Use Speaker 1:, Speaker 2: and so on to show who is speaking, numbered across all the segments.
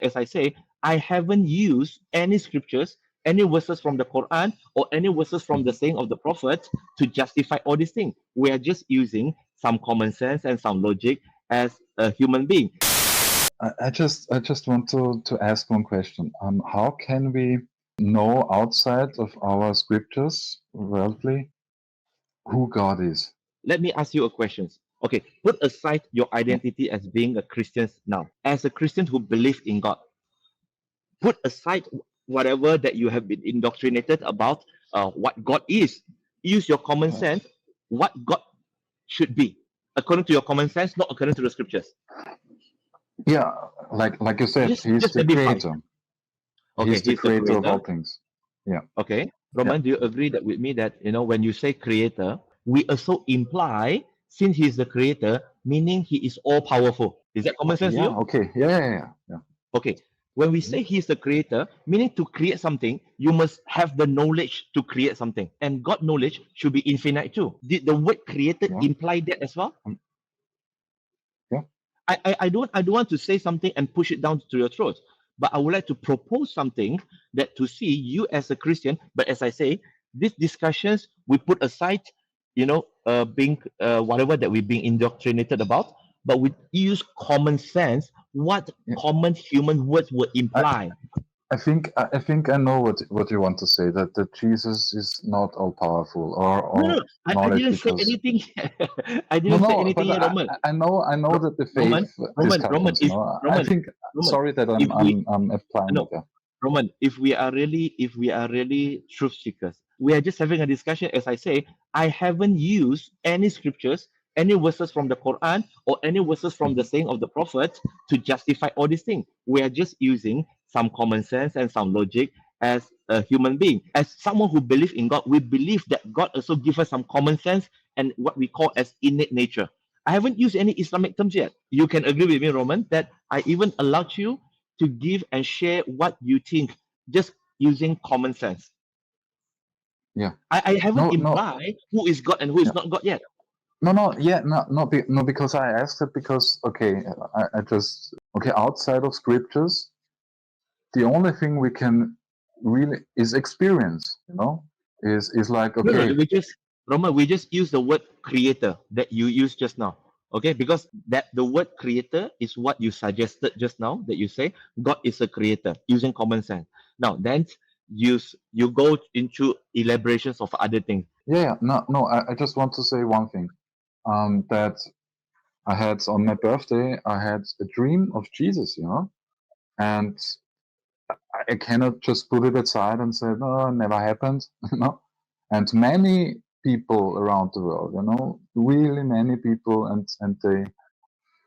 Speaker 1: As I say, I haven't used any scriptures, any verses from the Quran, or any verses from the saying of the Prophet to justify all these things. We are just using some common sense and some logic as a human being.
Speaker 2: I just want to ask one question. How can we know outside of our scriptures, worldly, who God is?
Speaker 1: Let me ask you a question. Okay, put aside your identity as being a Christian now. As a Christian who believes in God, put aside whatever that you have been indoctrinated about what God is. Use your common sense, what God should be, according to your common sense, not according to the scriptures.
Speaker 2: Yeah, like you said, he's the creator.
Speaker 1: Okay,
Speaker 2: he's the creator of all things. Yeah.
Speaker 1: Okay, Roman, do you agree that with me that when you say creator, we also imply since he is the creator, meaning he is all powerful. Is that common sense to you?
Speaker 2: Okay. Yeah.
Speaker 1: Okay. When we say he is the creator, meaning to create something, you must have the knowledge to create something. And God knowledge should be infinite too. Did the word created imply that as well?
Speaker 2: Yeah.
Speaker 1: I don't want to say something and push it down to your throat. But I would like to propose something that to see you as a Christian, but as I say, these discussions we put aside, being whatever that we're being indoctrinated about, but we use common sense, what common human words would imply.
Speaker 2: I think I know what you want to say, that Jesus is not all powerful or
Speaker 1: No, I didn't say anything. I didn't say anything here, Roman.
Speaker 2: I know that the faith discussions. I think sorry that I'm applying it.
Speaker 1: Roman, if we are really truth seekers, we are just having a discussion. As I say, I haven't used any scriptures, any verses from the Quran, or any verses from the saying of the Prophet to justify all these things. We are just using some common sense and some logic as a human being. As someone who believes in God, we believe that God also gives us some common sense and what we call as innate nature. I haven't used any Islamic terms yet. You can agree with me, Roman, that I even allowed you to give and share what you think, just using common sense.
Speaker 2: Yeah.
Speaker 1: I haven't implied who is God and who is not God yet.
Speaker 2: No, because I asked it because, I just, outside of scriptures, the only thing we can really is experience, is like, okay.
Speaker 1: No, we just use the word creator that you used just now. Okay, because that the word creator is what you suggested just now, that you say God is a creator using common sense. Now then you go into elaborations of other things.
Speaker 2: I just want to say one thing. That I had on my birthday, I had a dream of Jesus, and I cannot just put it aside and say, no, it never happened, And many people around the world, really many people, and they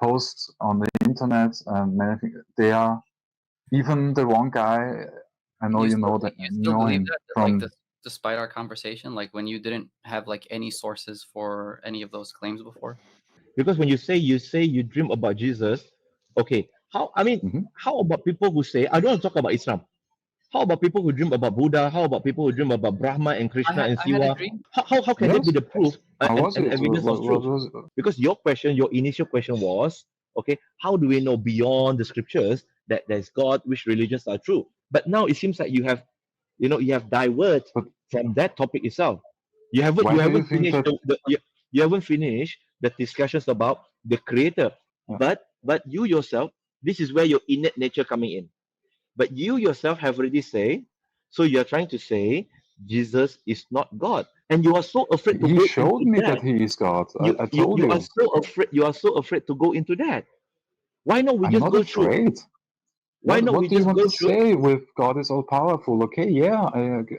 Speaker 2: post on the internet and many things. They are even the one guy. I know you know that.
Speaker 3: You still believe that, from despite our conversation, like when you didn't have like any sources for any of those claims before?
Speaker 1: Because when you say you dream about Jesus, okay, how about people who say, I don't want to talk about Islam. How about people who dream about Buddha? How about people who dream about Brahma and Krishna and Shiva? How can that be the proof and evidence of truth? Because your initial question was, okay, how do we know beyond the scriptures that there's God, which religions are true? But now it seems like you have diverted from that topic itself. You haven't finished the discussions about the creator. But you yourself, this is where your innate nature coming in. But you yourself have already said, so you're trying to say Jesus is not God, and you are so afraid to go into that.
Speaker 2: He showed me that he is God. I told you.
Speaker 1: You are so afraid to go into that. Why not we just go through?
Speaker 2: I'm not afraid.
Speaker 1: Why not we just go through?
Speaker 2: What do you want to say with God is all powerful? Okay, yeah,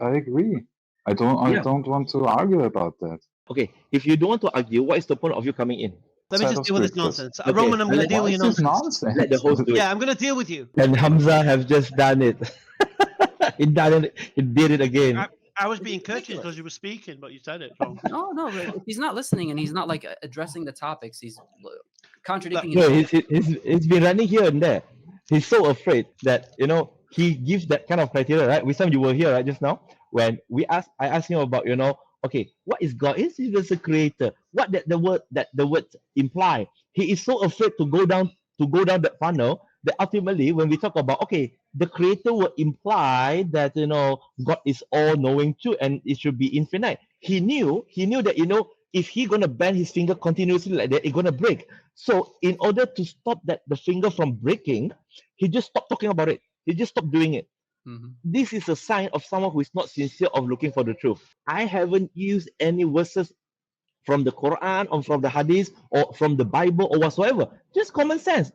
Speaker 2: I agree. I don't want to argue about that.
Speaker 1: Okay, if you don't want to argue, what is the point of you coming in?
Speaker 4: Let me just deal with this nonsense. Okay. Roman, I'm going to deal with your nonsense.
Speaker 1: Let the host do it.
Speaker 4: Yeah, I'm going to deal with you.
Speaker 1: And Hamza have just done it. He did it again.
Speaker 4: I was being courteous because you were speaking, but you said it wrong.
Speaker 3: No, if he's not listening and he's not like addressing the topics, he's contradicting
Speaker 1: himself. He's been running here and there. He's so afraid that he gives that kind of criteria, right? With some you were here right just now when I asked him about okay, what is God? Is he just a creator? What the word imply? He is so afraid to go down that funnel that ultimately when we talk about, okay, the creator will imply that, God is all knowing too, and it should be infinite. He knew that, if he gonna bend his finger continuously like that, it's gonna break. So in order to stop the finger from breaking, he just stopped talking about it. He just stopped doing it. This is a sign of someone who is not sincere of looking for the truth. I haven't used any verses from the Quran or from the Hadith or from the Bible or whatsoever. Just common sense.